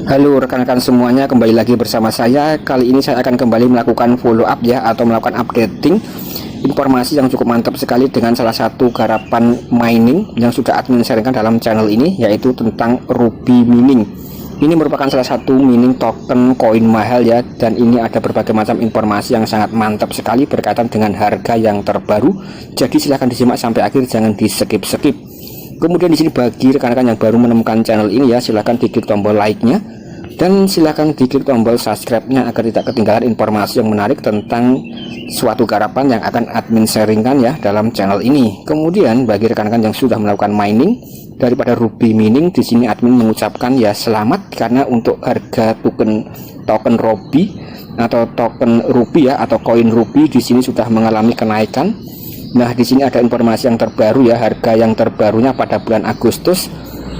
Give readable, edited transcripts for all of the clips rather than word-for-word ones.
Halo rekan-rekan semuanya, kembali lagi bersama saya. Kali ini saya akan kembali melakukan follow up ya, atau melakukan updating informasi yang cukup mantap sekali dengan salah satu garapan mining yang sudah admin sharingkan dalam channel ini, yaitu tentang Ruby Mining. Ini merupakan salah satu mining token koin mahal ya, dan ini ada berbagai macam informasi yang sangat mantap sekali berkaitan dengan harga yang terbaru. Jadi silahkan disimak sampai akhir, jangan di skip-skip. Kemudian di sini bagi rekan-rekan yang baru menemukan channel ini ya, silahkan diklik tombol like-nya dan silahkan diklik tombol subscribe-nya agar tidak ketinggalan informasi yang menarik tentang suatu garapan yang akan admin sharingkan ya dalam channel ini. Kemudian bagi rekan-rekan yang sudah melakukan mining daripada Ruby Mining, di sini admin mengucapkan ya selamat, karena untuk harga token Ruby atau token Ruby ya, atau koin Ruby di sini sudah mengalami kenaikan. Nah, di sini ada informasi yang terbaru ya, harga yang terbarunya pada bulan Agustus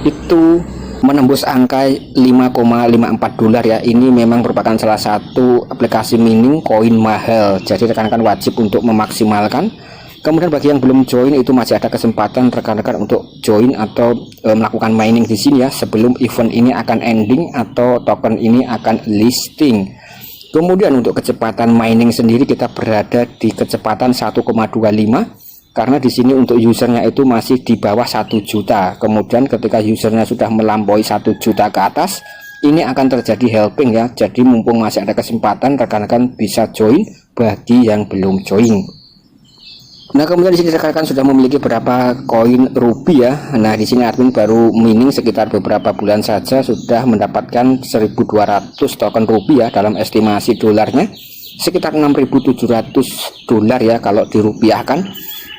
itu menembus angka 5,54 dolar ya. Ini memang merupakan salah satu aplikasi mining koin mahal. Jadi rekan-rekan wajib untuk memaksimalkan. Kemudian bagi yang belum join, itu masih ada kesempatan rekan-rekan untuk join atau melakukan mining di sini ya, sebelum event ini akan ending atau token ini akan listing. Kemudian untuk kecepatan mining sendiri kita berada di kecepatan 1,25, karena di sini untuk usernya itu masih di bawah 1 juta. Kemudian ketika usernya sudah melampaui 1 juta ke atas, ini akan terjadi helping ya. Jadi mumpung masih ada kesempatan, rekan-rekan bisa join bagi yang belum join. Nah, kemudian di sini rekan-rekan sudah memiliki berapa koin Ruby ya. Nah, di sini admin baru mining sekitar beberapa bulan saja sudah mendapatkan 1.200 token Ruby ya, dalam estimasi dolarnya sekitar 6.700 dolar ya kalau dirupiahkan.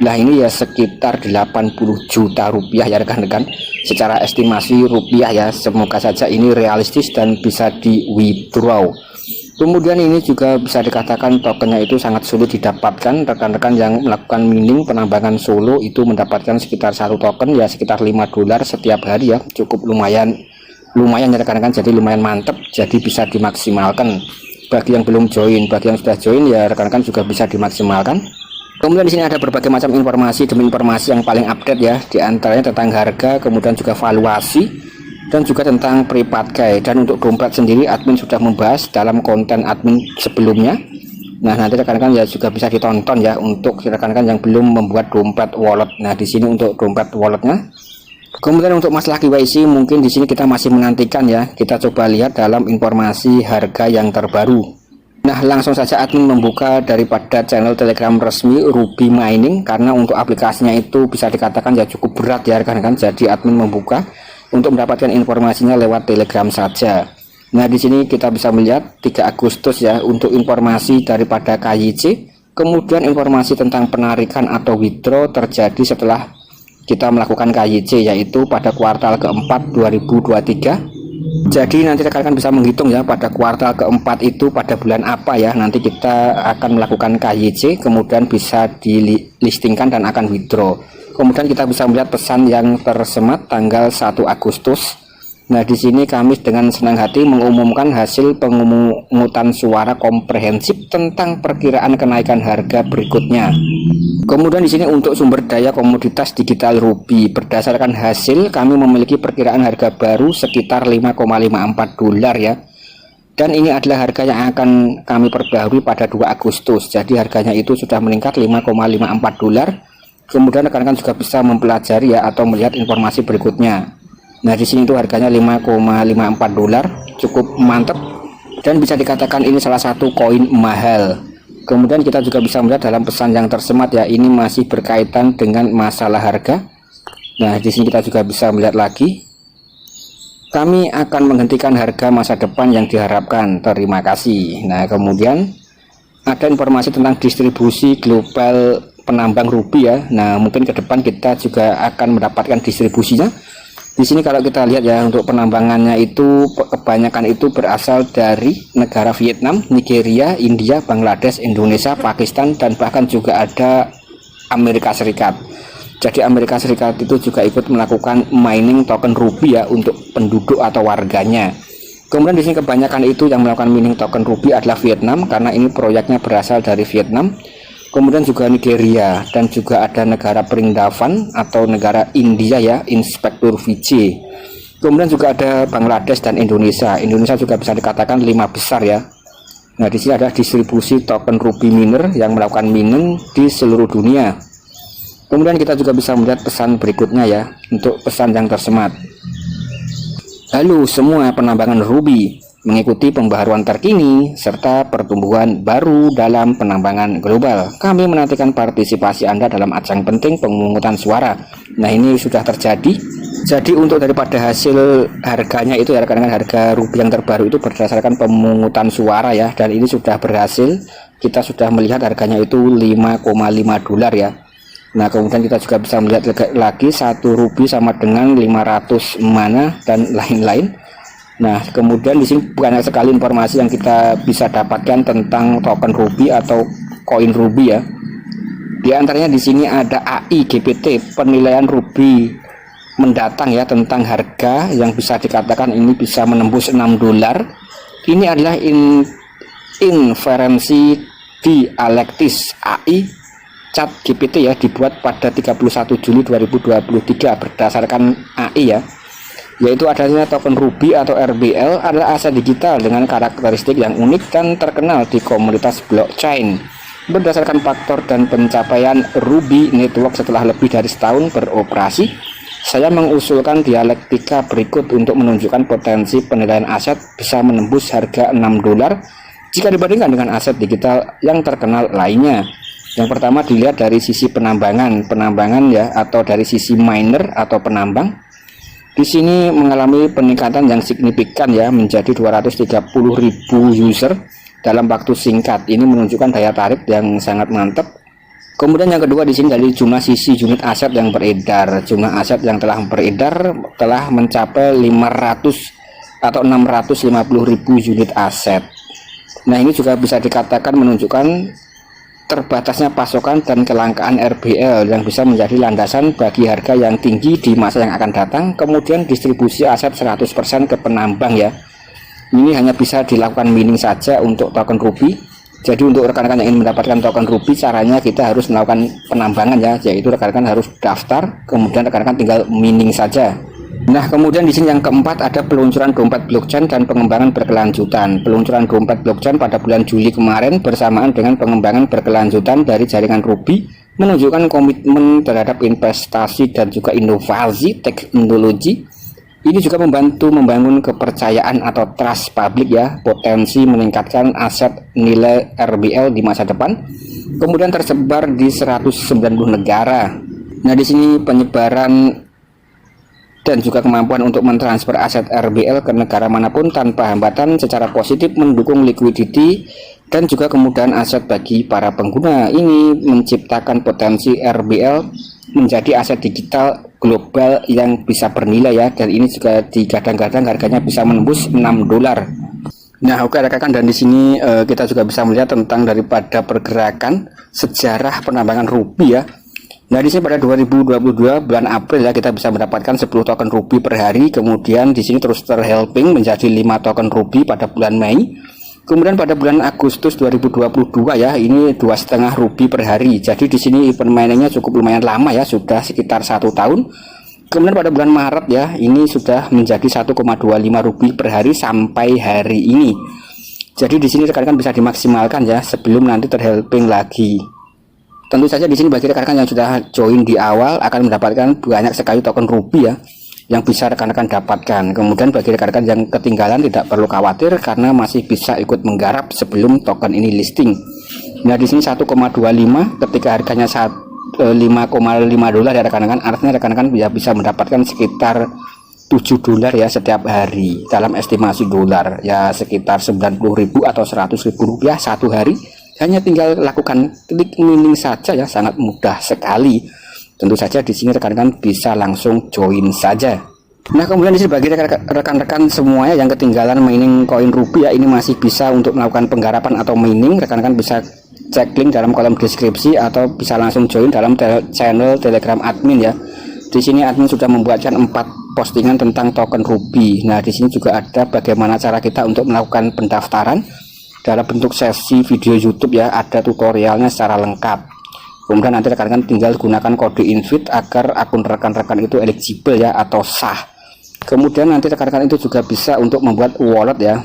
Nah, ini ya sekitar 80 juta rupiah ya rekan-rekan, secara estimasi rupiah ya. Semoga saja ini realistis dan bisa di withdraw. Kemudian ini juga bisa dikatakan tokennya itu sangat sulit didapatkan. Rekan-rekan yang melakukan mining penambangan solo itu mendapatkan sekitar satu token ya sekitar 5 dolar setiap hari ya, cukup lumayan ya rekan-rekan, jadi lumayan mantep, jadi bisa dimaksimalkan. Bagi yang belum join, bagi yang sudah join ya rekan-rekan juga bisa dimaksimalkan. Kemudian di sini ada berbagai macam informasi demi informasi yang paling update ya, diantaranya tentang harga, kemudian juga valuasi, dan juga tentang pre-pakai. Dan untuk dompet sendiri admin sudah membahas dalam konten admin sebelumnya. Nah, nanti rekan-rekan ya juga bisa ditonton ya untuk rekan-rekan yang belum membuat dompet wallet. Nah, di sini untuk dompet walletnya. Kemudian untuk masalah KYC mungkin di sini kita masih menantikan ya. Kita coba lihat dalam informasi harga yang terbaru. Nah, langsung saja admin membuka daripada channel Telegram resmi Ruby Mining, karena untuk aplikasinya itu bisa dikatakan ya cukup berat ya rekan-rekan. Jadi admin membuka untuk mendapatkan informasinya lewat Telegram saja. Nah, di sini kita bisa melihat 3 Agustus ya untuk informasi daripada KYC. Kemudian informasi tentang penarikan atau withdraw terjadi setelah kita melakukan KYC, yaitu pada kuartal keempat 2023. Jadi nanti rekan-rekan bisa menghitung ya pada kuartal keempat itu pada bulan apa ya. Nanti kita akan melakukan KYC, kemudian bisa dilistingkan dan akan withdraw. Kemudian kita bisa melihat pesan yang tersemat tanggal 1 Agustus. Nah, di sini kami dengan senang hati mengumumkan hasil pemungutan suara komprehensif tentang perkiraan kenaikan harga berikutnya. Kemudian di sini untuk sumber daya komoditas digital Ruby, berdasarkan hasil kami memiliki perkiraan harga baru sekitar 5,54 dolar ya. Dan ini adalah harga yang akan kami perbaharui pada 2 Agustus. Jadi harganya itu sudah meningkat 5,54 dolar. Kemudian rekan-rekan juga bisa mempelajari ya atau melihat informasi berikutnya. Nah, di sini itu harganya 5,54 dolar, cukup mantap dan bisa dikatakan ini salah satu koin mahal. Kemudian kita juga bisa melihat dalam pesan yang tersemat ya, ini masih berkaitan dengan masalah harga. Nah, di sini kita juga bisa melihat lagi, kami akan menghentikan harga masa depan yang diharapkan, terima kasih. Nah, kemudian ada informasi tentang distribusi global penambang Ruby ya. Nah, mungkin ke depan kita juga akan mendapatkan distribusinya. Di sini kalau kita lihat ya, untuk penambangannya itu kebanyakan itu berasal dari negara Vietnam, Nigeria, India, Bangladesh, Indonesia, Pakistan, dan bahkan juga ada Amerika Serikat. Jadi Amerika Serikat itu juga ikut melakukan mining token Ruby ya untuk penduduk atau warganya. Kemudian di sini kebanyakan itu yang melakukan mining token Ruby adalah Vietnam, karena ini proyeknya berasal dari Vietnam. Kemudian juga Nigeria, dan juga ada negara Pringdavan atau negara India ya, Inspektur Vijay. Kemudian juga ada Bangladesh dan Indonesia. Indonesia juga bisa dikatakan 5 besar ya. Nah, di sini ada distribusi token Ruby miner yang melakukan mining di seluruh dunia. Kemudian kita juga bisa melihat pesan berikutnya ya, untuk pesan yang tersemat. Halo semua penambangan Ruby, mengikuti pembaharuan terkini serta pertumbuhan baru dalam penambangan global. Kami menantikan partisipasi Anda dalam ajang penting pemungutan suara. Nah, ini sudah terjadi. Jadi untuk daripada hasil harganya itu ya rekan-rekan, harga Ruby yang terbaru itu berdasarkan pemungutan suara ya, dan ini sudah berhasil. Kita sudah melihat harganya itu 5,5 dolar ya. Nah, kemudian kita juga bisa melihat lagi 1 Ruby sama dengan 500 mana dan lain-lain. Nah, kemudian di sini banyak sekali informasi yang kita bisa dapatkan tentang token Ruby atau koin Ruby ya. Di antaranya di sini ada AI GPT, penilaian Ruby mendatang ya, tentang harga yang bisa dikatakan ini bisa menembus 6 dolar. Ini adalah inferensi di Alektis AI Chat GPT ya, dibuat pada 31 Juli 2023 berdasarkan AI ya, yaitu adanya token Ruby atau RBL adalah aset digital dengan karakteristik yang unik dan terkenal di komunitas blockchain. Berdasarkan faktor dan pencapaian Ruby Network setelah lebih dari setahun beroperasi, saya mengusulkan dialektika berikut untuk menunjukkan potensi penilaian aset bisa menembus harga 6 dolar jika dibandingkan dengan aset digital yang terkenal lainnya. Yang pertama dilihat dari sisi penambangan ya, atau dari sisi miner atau penambang. Di sini mengalami peningkatan yang signifikan ya, menjadi 230.000 user dalam waktu singkat. Ini menunjukkan daya tarik yang sangat mantap. Kemudian yang kedua di sini dari jumlah sisi unit aset yang beredar. Jumlah aset yang telah beredar telah mencapai 500 atau 650.000 unit aset. Nah, ini juga bisa dikatakan menunjukkan terbatasnya pasokan dan kelangkaan RBL yang bisa menjadi landasan bagi harga yang tinggi di masa yang akan datang. Kemudian distribusi aset 100% ke penambang ya. Ini hanya bisa dilakukan mining saja untuk token Ruby. Jadi untuk rekan-rekan yang ingin mendapatkan token Ruby, caranya kita harus melakukan penambangan ya, yaitu rekan-rekan harus daftar, kemudian rekan-rekan tinggal mining saja. Nah, kemudian di sini yang keempat ada peluncuran dompet blockchain dan pengembangan berkelanjutan. Peluncuran dompet blockchain pada bulan Juli kemarin bersamaan dengan pengembangan berkelanjutan dari jaringan Ruby menunjukkan komitmen terhadap investasi dan juga inovasi teknologi. Ini juga membantu membangun kepercayaan atau trust publik ya, potensi meningkatkan aset nilai RBL di masa depan. Kemudian tersebar di 190 negara. Nah, di sini penyebaran dan juga kemampuan untuk mentransfer aset RBL ke negara manapun tanpa hambatan secara positif mendukung liquidity dan juga kemudahan aset bagi para pengguna. Ini menciptakan potensi RBL menjadi aset digital global yang bisa bernilai ya, dan ini juga digadang-gadang harganya bisa menembus 6 dolar. Nah, oke rekan-rekan, dan di sini kita juga bisa melihat tentang daripada pergerakan sejarah penambangan Ruby ya. Nah, di sini pada 2022 bulan April ya, kita bisa mendapatkan 10 token Ruby per hari. Kemudian di sini terus terhelping menjadi 5 token Ruby pada bulan Mei. Kemudian pada bulan Agustus 2022 ya, ini 2,5 Ruby per hari. Jadi di sini event miningnya cukup lumayan lama ya, sudah sekitar 1 tahun. Kemudian pada bulan Maret ya, ini sudah menjadi 1,25 Ruby per hari sampai hari ini. Jadi di sini rekan-rekan bisa dimaksimalkan ya sebelum nanti terhelping lagi. Tentu saja di sini bagi rekan-rekan yang sudah join di awal akan mendapatkan banyak sekali token Ruby ya yang bisa rekan-rekan dapatkan. Kemudian bagi rekan-rekan yang ketinggalan tidak perlu khawatir karena masih bisa ikut menggarap sebelum token ini listing. Nah, di sini 1,25 ketika harganya 5,5 dolar ya rekan-rekan, artinya rekan-rekan bisa mendapatkan sekitar 7 dolar ya setiap hari. Dalam estimasi dolar ya sekitar 90.000 atau 100.000 rupiah satu hari. Hanya tinggal lakukan klik mining saja ya, sangat mudah sekali. Tentu saja di sini rekan-rekan bisa langsung join saja. Nah, kemudian di sini bagi rekan-rekan semuanya yang ketinggalan mining koin Ruby ya, ini masih bisa untuk melakukan penggarapan atau mining. Rekan-rekan bisa cek link dalam kolom deskripsi atau bisa langsung join dalam channel Telegram admin ya. Di sini admin sudah membuatkan 4 postingan tentang token Ruby. Nah, di sini juga ada bagaimana cara kita untuk melakukan pendaftaran dalam bentuk sesi video YouTube ya, ada tutorialnya secara lengkap. Kemudian nanti rekan-rekan tinggal gunakan kode invite agar akun rekan-rekan itu eligible ya atau sah. Kemudian nanti rekan-rekan itu juga bisa untuk membuat wallet ya.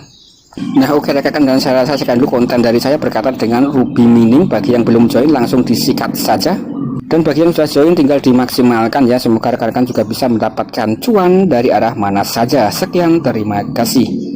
Nah oke rekan-rekan, dan saya rasa sekian dulu konten dari saya berkaitan dengan Ruby Mining. Bagi yang belum join langsung disikat saja, dan bagi yang sudah join tinggal dimaksimalkan ya. Semoga rekan-rekan juga bisa mendapatkan cuan dari arah mana saja. Sekian, terima kasih.